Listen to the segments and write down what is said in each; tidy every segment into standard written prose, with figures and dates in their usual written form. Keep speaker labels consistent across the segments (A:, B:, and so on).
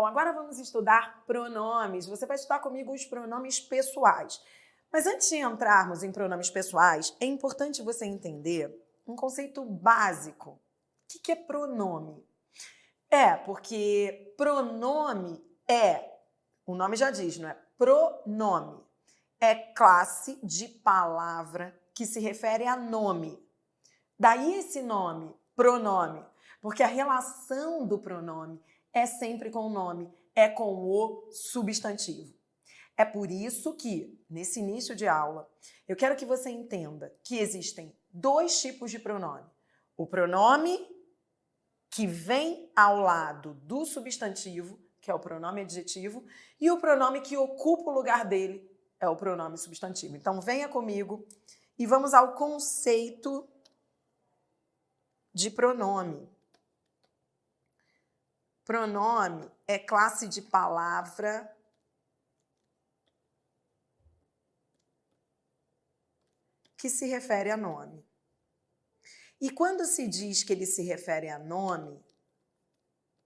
A: agora vamos estudar pronomes. Você vai estudar comigo os pronomes pessoais. Mas antes de entrarmos em pronomes pessoais, é importante você entender um conceito básico. O que é pronome? Porque pronome o nome já diz, não é? Pronome é classe de palavra que se refere a nome. Daí esse nome, pronome, porque a relação do pronome é sempre com o nome, é com o substantivo. É por isso que, nesse início de aula, eu quero que você entenda que existem dois tipos de pronome. O pronome que vem ao lado do substantivo, que é o pronome adjetivo, e o pronome que ocupa o lugar dele é o pronome substantivo. Então, venha comigo e vamos ao conceito de pronome. Pronome é classe de palavra que se refere a nome. E quando se diz que ele se refere a nome,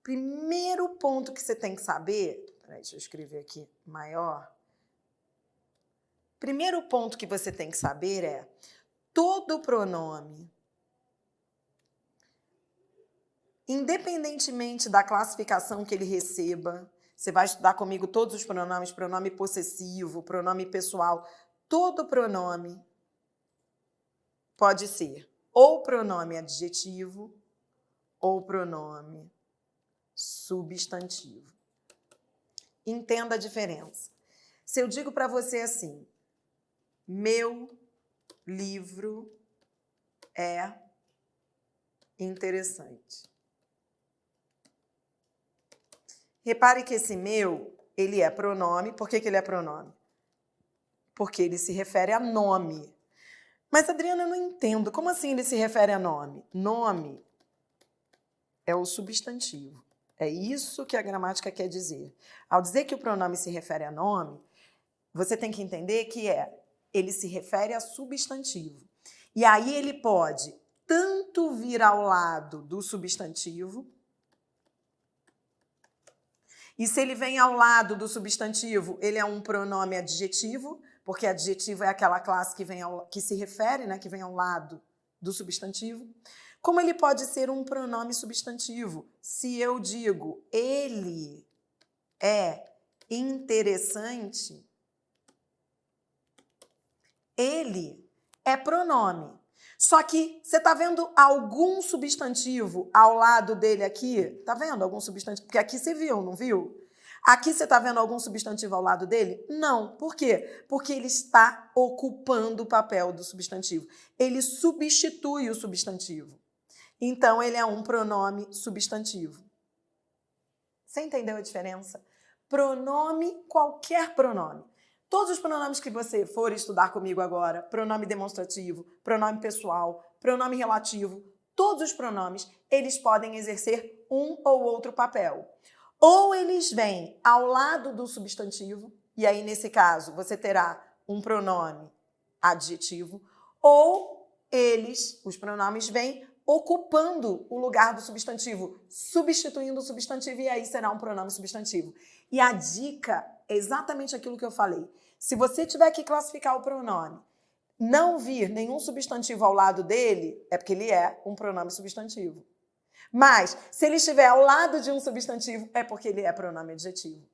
A: primeiro ponto que você tem que saber, deixa eu escrever aqui maior. Primeiro ponto que você tem que saber é todo pronome, independentemente da classificação que ele receba, você vai estudar comigo todos os pronomes, pronome possessivo, pronome pessoal, todo pronome pode ser ou pronome adjetivo ou pronome substantivo. Entenda a diferença. Se eu digo para você assim, meu livro é interessante. Repare que esse meu, ele é pronome. Por que ele é pronome? Porque ele se refere a nome. Mas, Adriana, eu não entendo. Como assim ele se refere a nome? Nome é o substantivo. É isso que a gramática quer dizer. Ao dizer que o pronome se refere a nome, você tem que entender que ele se refere a substantivo. E aí ele pode tanto vir ao lado do substantivo, e se ele vem ao lado do substantivo, ele é um pronome adjetivo, porque adjetivo é aquela classe que se refere, né, que vem ao lado do substantivo. Como ele pode ser um pronome substantivo? Se eu digo, ele é interessante, ele é pronome. Só que você está vendo algum substantivo ao lado dele aqui? Está vendo algum substantivo? Porque aqui você viu, não viu? Aqui você está vendo algum substantivo ao lado dele? Não. Por quê? Porque ele está ocupando o papel do substantivo. Ele substitui o substantivo. Então, ele é um pronome substantivo. Você entendeu a diferença? Pronome, qualquer pronome. Todos os pronomes que você for estudar comigo agora, pronome demonstrativo, pronome pessoal, pronome relativo, todos os pronomes, eles podem exercer um ou outro papel. Ou eles vêm ao lado do substantivo, e aí, nesse caso, você terá um pronome adjetivo, ou os pronomes vêm ocupando o lugar do substantivo, substituindo o substantivo, e aí será um pronome substantivo. E a dica é exatamente aquilo que eu falei. Se você tiver que classificar o pronome, não vir nenhum substantivo ao lado dele, é porque ele é um pronome substantivo. Mas, se ele estiver ao lado de um substantivo, é porque ele é pronome adjetivo.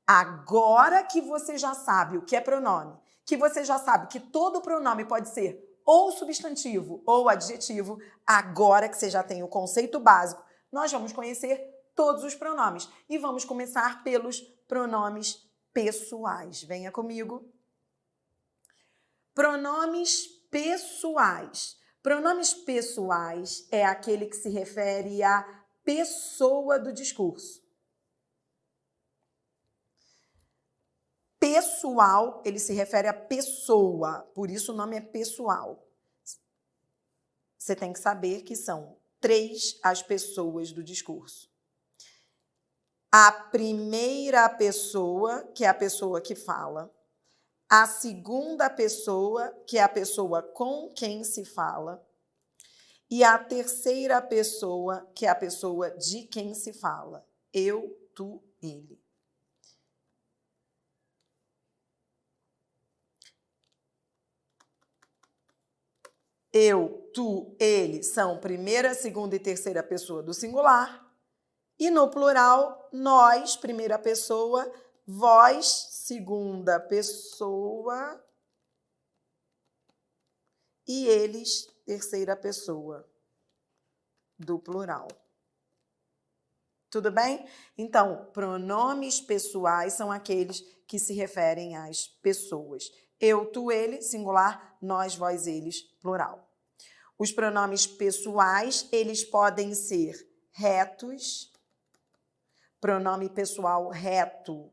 A: Agora que você já sabe o que é pronome, que você já sabe que todo pronome pode ser ou substantivo ou adjetivo, agora que você já tem o conceito básico, nós vamos conhecer todos os pronomes. E vamos começar pelos pronomes pessoais. Venha comigo. Pronomes pessoais. Pronomes pessoais é aquele que se refere à pessoa do discurso. Pessoal, ele se refere à pessoa, por isso o nome é pessoal. Você tem que saber que são 3 as pessoas do discurso. A primeira pessoa, que é a pessoa que fala. A segunda pessoa, que é a pessoa com quem se fala. E a terceira pessoa, que é a pessoa de quem se fala. Eu, tu, ele. Eu, tu, ele são primeira, segunda e terceira pessoa do singular. E no plural, nós, primeira pessoa, vós, segunda pessoa e eles, terceira pessoa do plural. Tudo bem? Então, pronomes pessoais são aqueles que se referem às pessoas. Eu, tu, ele, singular, nós, vós, eles, plural. Os pronomes pessoais, eles podem ser retos. Pronome pessoal reto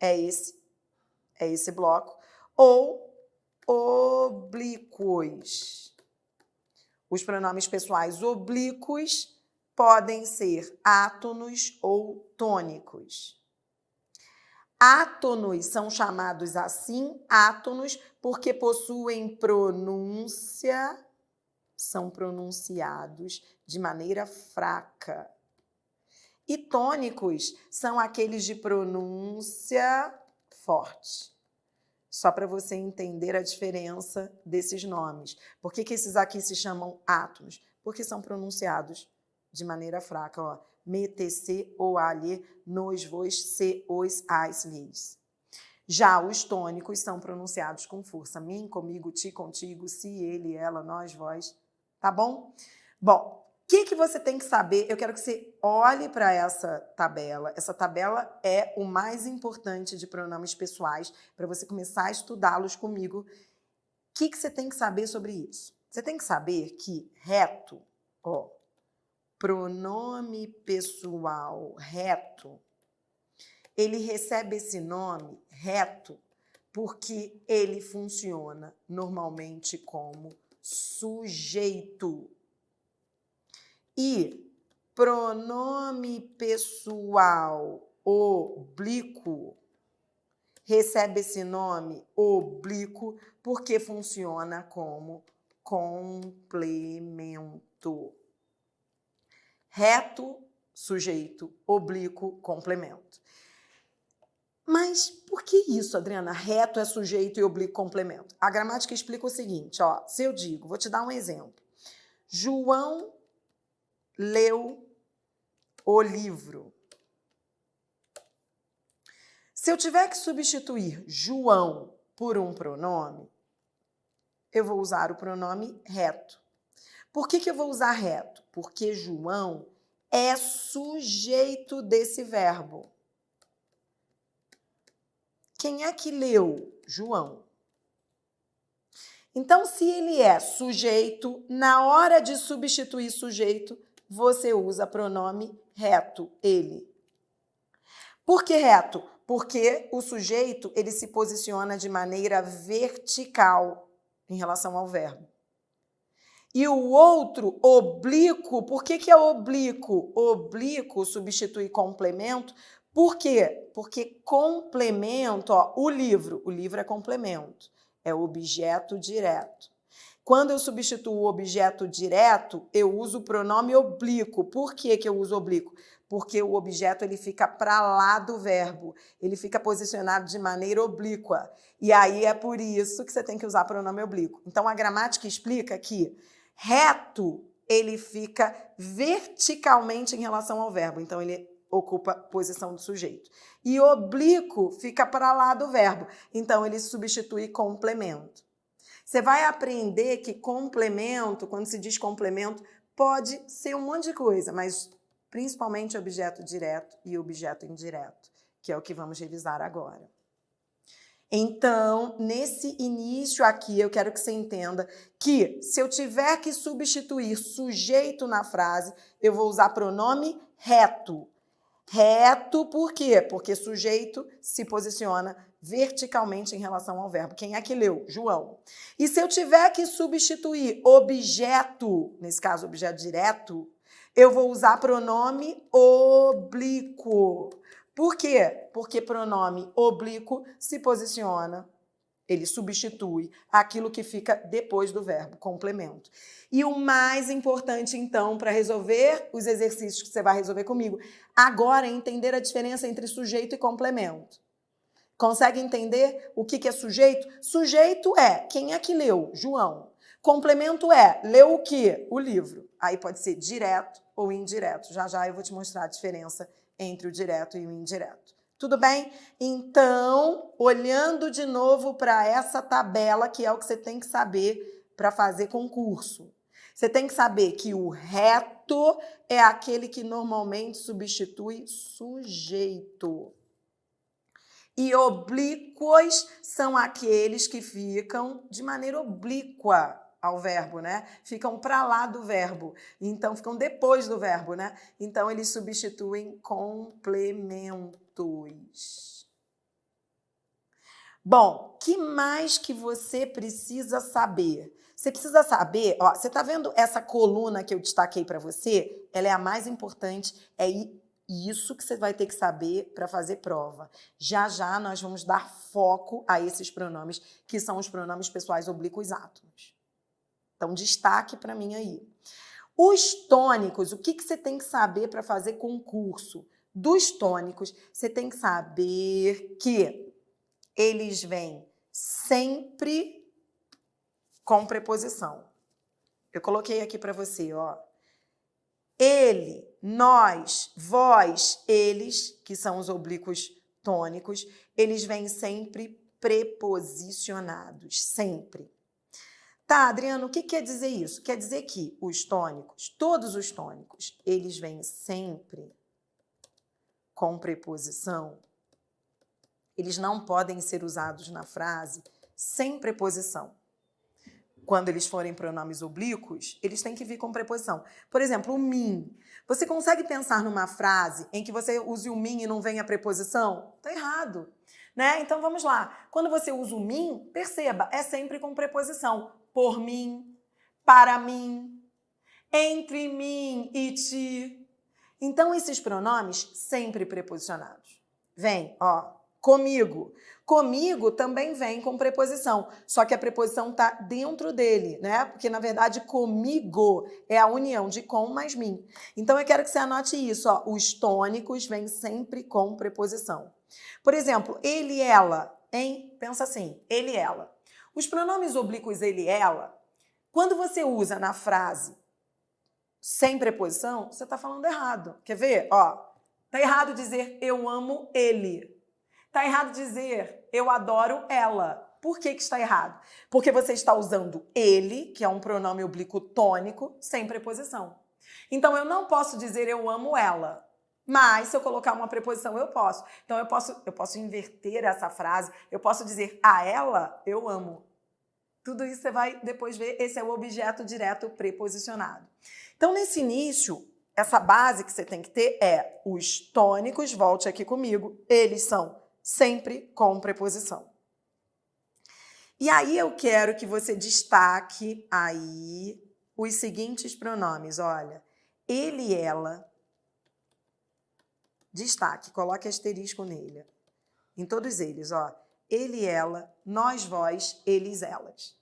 A: é esse bloco. Ou oblíquos. Os pronomes pessoais oblíquos podem ser átonos ou tônicos. Átonos são chamados assim, átonos, porque possuem pronúncia, são pronunciados de maneira fraca. E tônicos são aqueles de pronúncia forte. Só para você entender a diferença desses nomes. Por que esses aqui se chamam átonos? Porque são pronunciados de maneira fraca. Ó. Me, te, se, o, a, lhe, nos, vos, se, os, as, lhes. Já os tônicos são pronunciados com força. Mim, comigo, ti, contigo, se, ele, ela, nós, vós. Tá bom? Bom, o que você tem que saber? Eu quero que você olhe para essa tabela. Essa tabela é o mais importante de pronomes pessoais para você começar a estudá-los comigo. O que você tem que saber sobre isso? Você tem que saber que reto, ó, pronome pessoal reto, ele recebe esse nome reto porque ele funciona normalmente como sujeito. E pronome pessoal oblíquo recebe esse nome oblíquo porque funciona como complemento. Reto, sujeito, oblíquo, complemento. Mas por que isso, Adriana? Reto é sujeito e oblíquo complemento. A gramática explica o seguinte, ó, se eu digo, vou te dar um exemplo. João leu o livro. Se eu tiver que substituir João por um pronome, eu vou usar o pronome reto. Por que eu vou usar reto? Porque João é sujeito desse verbo. Quem é que leu? João. Então, se ele é sujeito, na hora de substituir sujeito, você usa pronome reto, ele. Por que reto? Porque o sujeito, ele se posiciona de maneira vertical em relação ao verbo. E o outro, oblíquo, por que é oblíquo? Oblíquo substitui complemento. Por quê? Porque complemento, ó, o livro é complemento, é objeto direto. Quando eu substituo o objeto direto, eu uso o pronome oblíquo. Por que eu uso oblíquo? Porque o objeto ele fica para lá do verbo, ele fica posicionado de maneira oblíqua. E aí é por isso que você tem que usar pronome oblíquo. Então a gramática explica que reto ele fica verticalmente em relação ao verbo, então ele ocupa posição do sujeito. E oblíquo fica para lá do verbo, então ele substitui complemento. Você vai aprender que complemento, quando se diz complemento, pode ser um monte de coisa, mas principalmente objeto direto e objeto indireto, que é o que vamos revisar agora. Então, nesse início aqui, eu quero que você entenda que se eu tiver que substituir sujeito na frase, eu vou usar pronome reto. Reto por quê? Porque sujeito se posiciona verticalmente em relação ao verbo. Quem é que leu? João. E se eu tiver que substituir objeto, nesse caso objeto direto, eu vou usar pronome oblíquo. Por quê? Porque pronome oblíquo se posiciona, Ele substitui aquilo que fica depois do verbo, complemento. E o mais importante, então, para resolver os exercícios que você vai resolver comigo, agora é entender a diferença entre sujeito e complemento. Consegue entender o que é sujeito? Sujeito é quem é que leu? João. Complemento é leu o quê? O livro. Aí pode ser direto ou indireto. Já já eu vou te mostrar a diferença entre o direto e o indireto. Tudo bem? Então, olhando de novo para essa tabela, que é o que você tem que saber para fazer concurso. Você tem que saber que o reto é aquele que normalmente substitui sujeito. E oblíquos são aqueles que ficam de maneira oblíqua ao verbo, né? Ficam para lá do verbo. Então, ficam depois do verbo, né? Então, eles substituem complementos. Bom, que mais que você precisa saber? Você precisa saber, ó, você está vendo essa coluna que eu destaquei para você? Ela é a mais importante, isso que você vai ter que saber para fazer prova. Já já nós vamos dar foco a esses pronomes, que são os pronomes pessoais oblíquos átomos. Então, destaque para mim aí. Os tônicos, o que você tem que saber para fazer concurso? Dos tônicos, você tem que saber que eles vêm sempre com preposição. Eu coloquei aqui para você, ó. Ele, nós, vós, eles, que são os oblíquos tônicos, eles vêm sempre preposicionados, sempre. Tá, Adriano, o que quer dizer isso? Quer dizer que os tônicos, todos os tônicos, eles vêm sempre com preposição. Eles não podem ser usados na frase sem preposição. Quando eles forem pronomes oblíquos, eles têm que vir com preposição. Por exemplo, o mim. Você consegue pensar numa frase em que você use o mim e não venha a preposição? Tá errado, né? Então vamos lá. Quando você usa o mim, perceba, é sempre com preposição. Por mim, para mim, entre mim e ti. Então esses pronomes sempre preposicionados. Vem, ó. Comigo. Comigo também vem com preposição, só que a preposição está dentro dele, né? Porque, na verdade, comigo é a união de com mais mim. Então, eu quero que você anote isso, ó. Os tônicos vêm sempre com preposição. Por exemplo, ele, ela, hein? Pensa assim, ele, ela. Os pronomes oblíquos ele, ela, quando você usa na frase sem preposição, você está falando errado. Quer ver? Ó, tá errado dizer eu amo ele. Está errado dizer eu adoro ela. Por que está errado? Porque você está usando ele, que é um pronome oblíquo tônico, sem preposição. Então, eu não posso dizer eu amo ela. Mas, se eu colocar uma preposição, eu posso. Então, eu posso inverter essa frase. Eu posso dizer a ela, eu amo. Tudo isso você vai depois ver. Esse é o objeto direto preposicionado. Então, nesse início, essa base que você tem que ter é os tônicos, volte aqui comigo, eles são sempre com preposição. E aí eu quero que você destaque aí os seguintes pronomes, olha. Ele, ela, destaque, coloque asterisco nele. Em todos eles, ó. Ele, ela, nós, vós, eles, elas.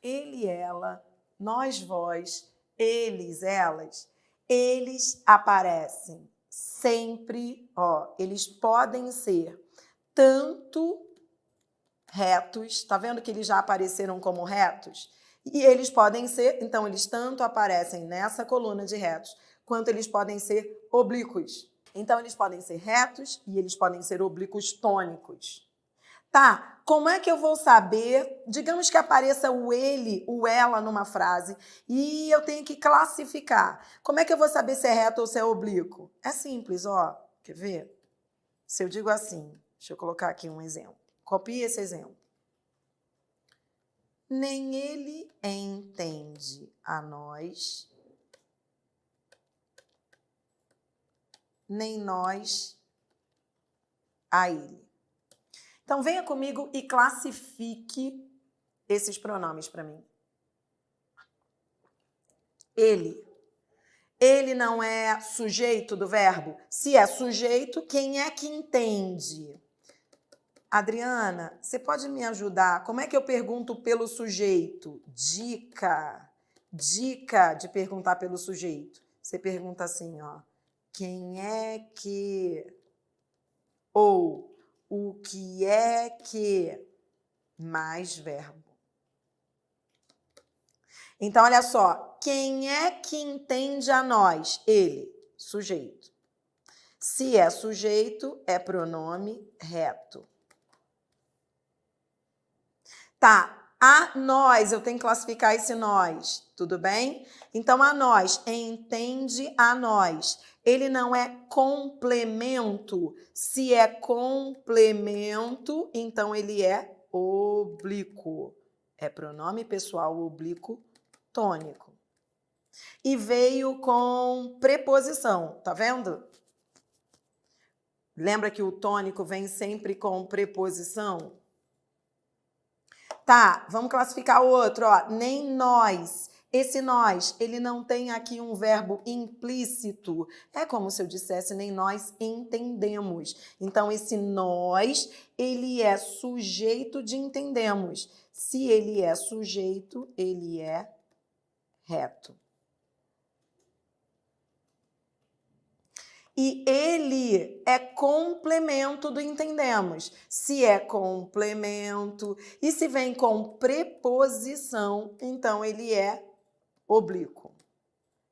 A: Ele, ela, nós, vós, eles, elas. Eles aparecem sempre, ó, eles podem ser tanto retos, tá vendo que eles já apareceram como retos? E eles podem ser, então eles tanto aparecem nessa coluna de retos, quanto eles podem ser oblíquos. Então eles podem ser retos e eles podem ser oblíquos tônicos. Tá, como é que eu vou saber? Digamos que apareça o ele, o ela numa frase e eu tenho que classificar. Como é que eu vou saber se é reto ou se é oblíquo? É simples, ó. Quer ver? Se eu digo assim, deixa eu colocar aqui um exemplo. Copie esse exemplo. Nem ele entende a nós, nem nós a ele. Então, venha comigo e classifique esses pronomes para mim. Ele. Ele não é sujeito do verbo? Se é sujeito, quem é que entende? Adriana, você pode me ajudar? Como é que eu pergunto pelo sujeito? Dica de perguntar pelo sujeito. Você pergunta assim, ó. Quem é que? Ou o que é que? Mais verbo. Então, olha só. Quem é que entende a nós? Ele, sujeito. Se é sujeito, é pronome reto. Tá, a nós, eu tenho que classificar esse nós, tudo bem? Então, a nós, entende a nós. Ele não é complemento. Se é complemento, então ele é oblíquo. É pronome pessoal oblíquo tônico. E veio com preposição, tá vendo? Lembra que o tônico vem sempre com preposição? Tá, vamos classificar o outro, ó. Nem nós. Esse nós, ele não tem aqui um verbo implícito. É como se eu dissesse, nem nós entendemos. Então, esse nós, ele é sujeito de entendemos. Se ele é sujeito, ele é reto. E ele é complemento do entendemos. Se é complemento e se vem com preposição, então ele é oblíquo.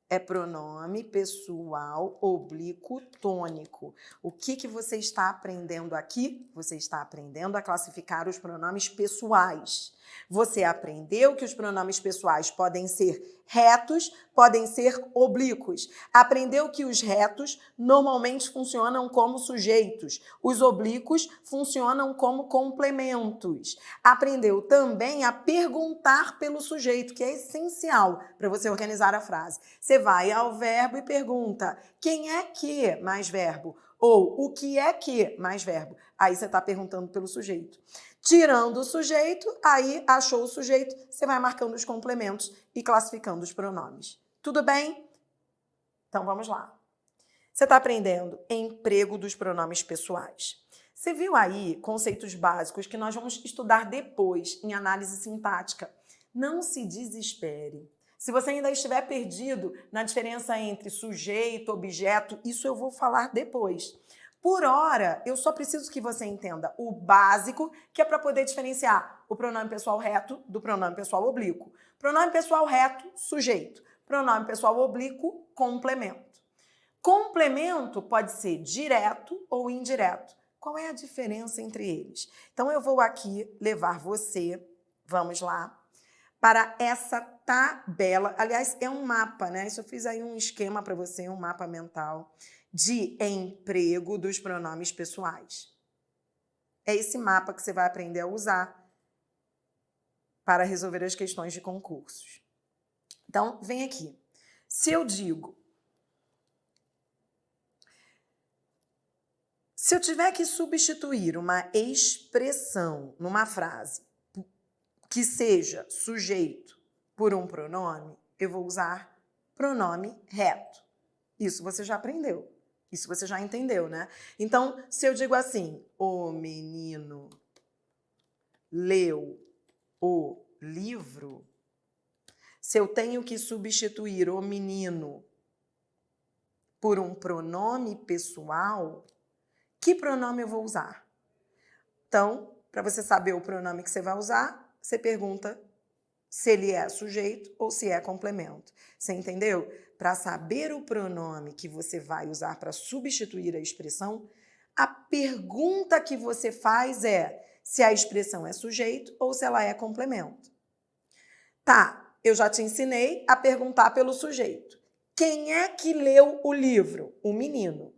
A: É pronome pessoal oblíquo tônico. O que você está aprendendo aqui? Você está aprendendo a classificar os pronomes pessoais. Você aprendeu que os pronomes pessoais podem ser retos, podem ser oblíquos. Aprendeu que os retos normalmente funcionam como sujeitos. Os oblíquos funcionam como complementos. Aprendeu também a perguntar pelo sujeito, que é essencial para você organizar a frase. Você vai ao verbo e pergunta: quem é que mais verbo? Ou o que é que mais verbo? Aí você está perguntando pelo sujeito. Tirando o sujeito, aí achou o sujeito, você vai marcando os complementos e classificando os pronomes. Tudo bem? Então vamos lá. Você está aprendendo emprego dos pronomes pessoais. Você viu aí conceitos básicos que nós vamos estudar depois em análise sintática. Não se desespere. Se você ainda estiver perdido na diferença entre sujeito, objeto, isso eu vou falar depois. Por hora, eu só preciso que você entenda o básico, que é para poder diferenciar o pronome pessoal reto do pronome pessoal oblíquo. Pronome pessoal reto, sujeito. Pronome pessoal oblíquo, complemento. Complemento pode ser direto ou indireto. Qual é a diferença entre eles? Então, eu vou aqui levar você, vamos lá, para essa tabela. Aliás, é um mapa, né? Isso eu fiz aí um esquema para você, um mapa mental de emprego dos pronomes pessoais. É esse mapa que você vai aprender a usar para resolver as questões de concursos. Então, vem aqui. Se eu tiver que substituir uma expressão numa frase que seja sujeito por um pronome, eu vou usar pronome reto. Isso você já aprendeu. Isso você já entendeu, né? Então, se eu digo assim, o menino leu o livro, se eu tenho que substituir o menino por um pronome pessoal, que pronome eu vou usar? Então, para você saber o pronome que você vai usar, você pergunta se ele é sujeito ou se é complemento. Você entendeu? Para saber o pronome que você vai usar para substituir a expressão, a pergunta que você faz é se a expressão é sujeito ou se ela é complemento. Tá, eu já te ensinei a perguntar pelo sujeito. Quem é que leu o livro? O menino.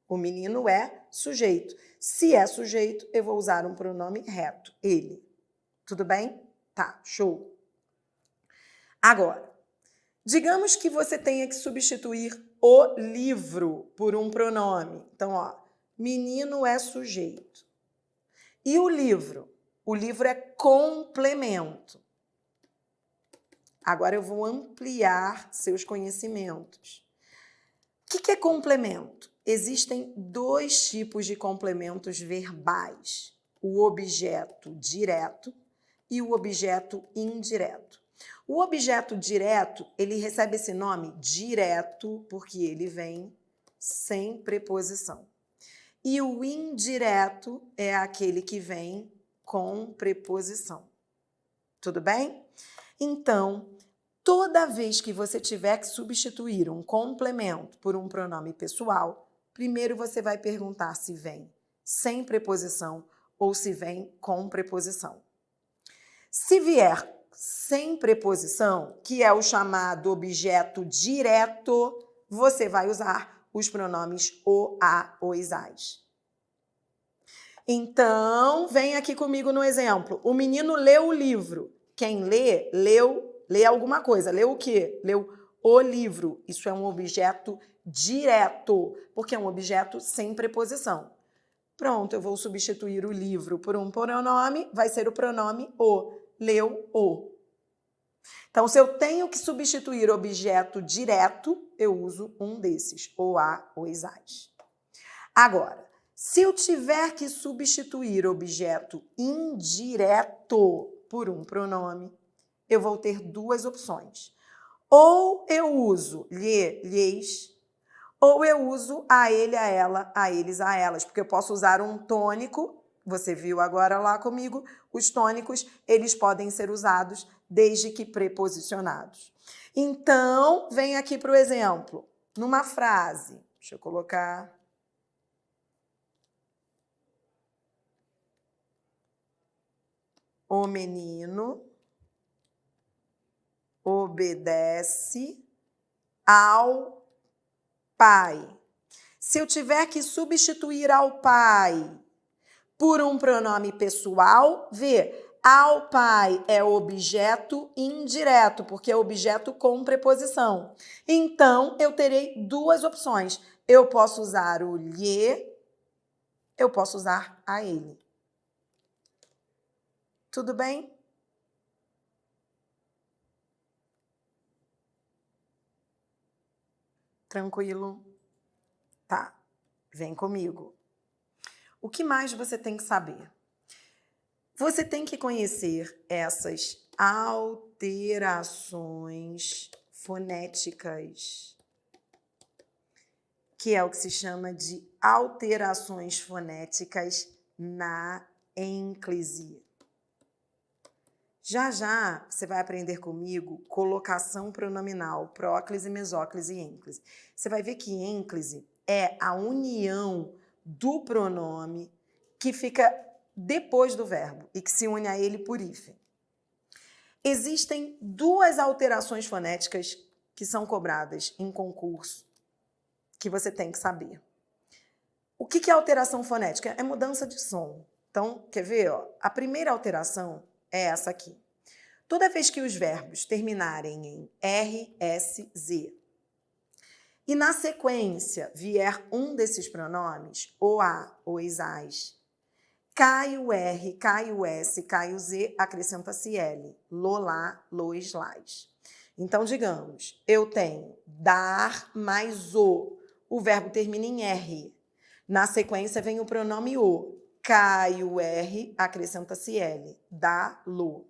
A: O menino é sujeito. Se é sujeito, eu vou usar um pronome reto, ele. Tudo bem? Tá, show. Agora, digamos que você tenha que substituir o livro por um pronome. Então, ó, menino é sujeito. E o livro? O livro é complemento. Agora eu vou ampliar seus conhecimentos. O que é complemento? Existem dois tipos de complementos verbais: o objeto direto e o objeto indireto. O objeto direto, ele recebe esse nome direto porque ele vem sem preposição. E o indireto é aquele que vem com preposição. Tudo bem? Então, toda vez que você tiver que substituir um complemento por um pronome pessoal, primeiro você vai perguntar se vem sem preposição ou se vem com preposição. Se vier sem preposição, que é o chamado objeto direto, você vai usar os pronomes o, a, os, as. Então, vem aqui comigo no exemplo. O menino leu o livro. Quem lê, lê alguma coisa. Leu o quê? Leu o livro. Isso é um objeto direto, porque é um objeto sem preposição. Pronto, eu vou substituir o livro por um pronome, vai ser o pronome o. Leu o. Então, se eu tenho que substituir objeto direto, eu uso um desses, o, a, os, as. Agora, se eu tiver que substituir objeto indireto por um pronome, eu vou ter duas opções. Ou eu uso lhe, lhes, ou eu uso a ele, a ela, a eles, a elas, porque eu posso usar um tônico. Você viu agora lá comigo, os tônicos, eles podem ser usados desde que preposicionados. Então, vem aqui para o exemplo. Numa frase, deixa eu colocar... O menino obedece ao pai. Se eu tiver que substituir ao pai por um pronome pessoal, vê, ao pai é objeto indireto, porque é objeto com preposição. Então, eu terei duas opções. Eu posso usar o lhe, eu posso usar a ele. Tudo bem? Tranquilo? Tá, vem comigo. O que mais você tem que saber? Você tem que conhecer essas alterações fonéticas, que é o que se chama de alterações fonéticas na ênclise. Já já você vai aprender comigo colocação pronominal, próclise, mesóclise e ênclise. Você vai ver que ênclise é a união do pronome que fica depois do verbo e que se une a ele por hífen. Existem duas alterações fonéticas que são cobradas em concurso que você tem que saber. O que é alteração fonética? É mudança de som. Então, quer ver? A primeira alteração é essa aqui. Toda vez que os verbos terminarem em R, S, Z e na sequência vier um desses pronomes, o, a, os, as, cai o R, cai o S, cai o Z, acrescenta-se L. Lolá, lois, lás. Então, digamos, eu tenho dar mais o. O verbo termina em R. Na sequência vem o pronome o. Cai o R, acrescenta-se L. Dá, lo.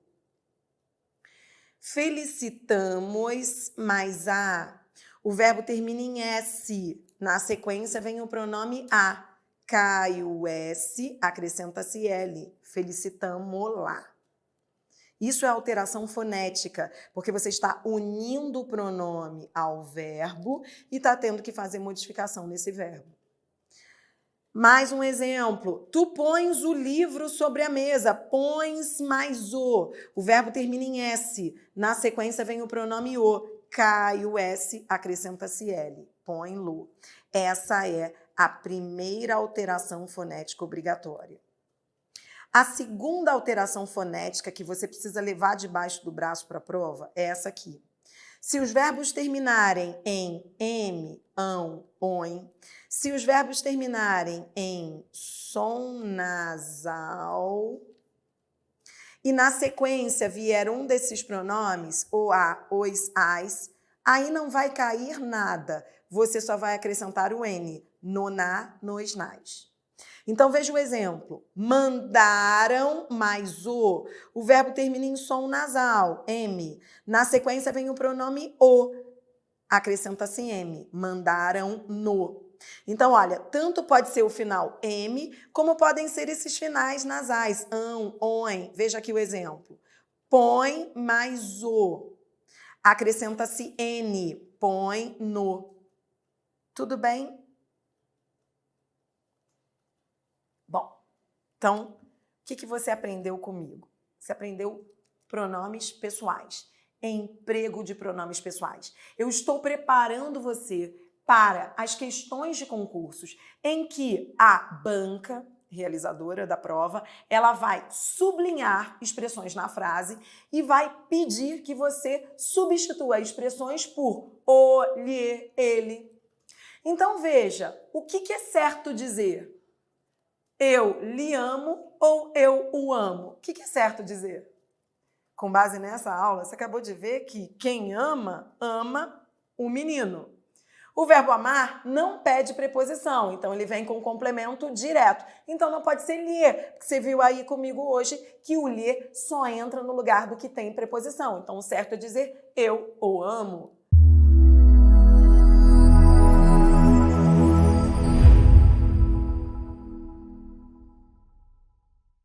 A: Felicitamos mais a. O verbo termina em S. Na sequência vem o pronome a. Cai o S, acrescenta-se L. Felicitamo-la. Isso é alteração fonética, porque você está unindo o pronome ao verbo e está tendo que fazer modificação nesse verbo. Mais um exemplo. Tu pões o livro sobre a mesa. Pões mais o. O verbo termina em S. Na sequência vem o pronome o. Cai o S, acrescenta-se L. Põe-lo. Essa é a primeira alteração fonética obrigatória. A segunda alteração fonética que você precisa levar debaixo do braço para a prova é essa aqui. Se os verbos terminarem em m, ão, oin, se os verbos terminarem em som nasal e na sequência vier um desses pronomes, o, a, os, as, aí não vai cair nada. Você só vai acrescentar o n. no, na, nos, nas. Então, veja o exemplo. Mandaram mais o. O verbo termina em som nasal, M. Na sequência vem o pronome o. Acrescenta-se M. Mandaram no. Então, olha, tanto pode ser o final M, como podem ser esses finais nasais, on. Veja aqui o exemplo. Põe mais o. Acrescenta-se N. Põe no. Tudo bem? Bom, então, o que você aprendeu comigo? Você aprendeu pronomes pessoais, emprego de pronomes pessoais. Eu estou preparando você para as questões de concursos em que a banca realizadora da prova, ela vai sublinhar expressões na frase e vai pedir que você substitua expressões por o, lhe, ele. Então, veja, o que é certo dizer? Eu lhe amo ou eu o amo? O que é certo dizer? Com base nessa aula, você acabou de ver que quem ama, ama o menino. O verbo amar não pede preposição, então ele vem com complemento direto. Então não pode ser lhe, porque você viu aí comigo hoje que o lhe só entra no lugar do que tem preposição. Então o certo é dizer eu o amo.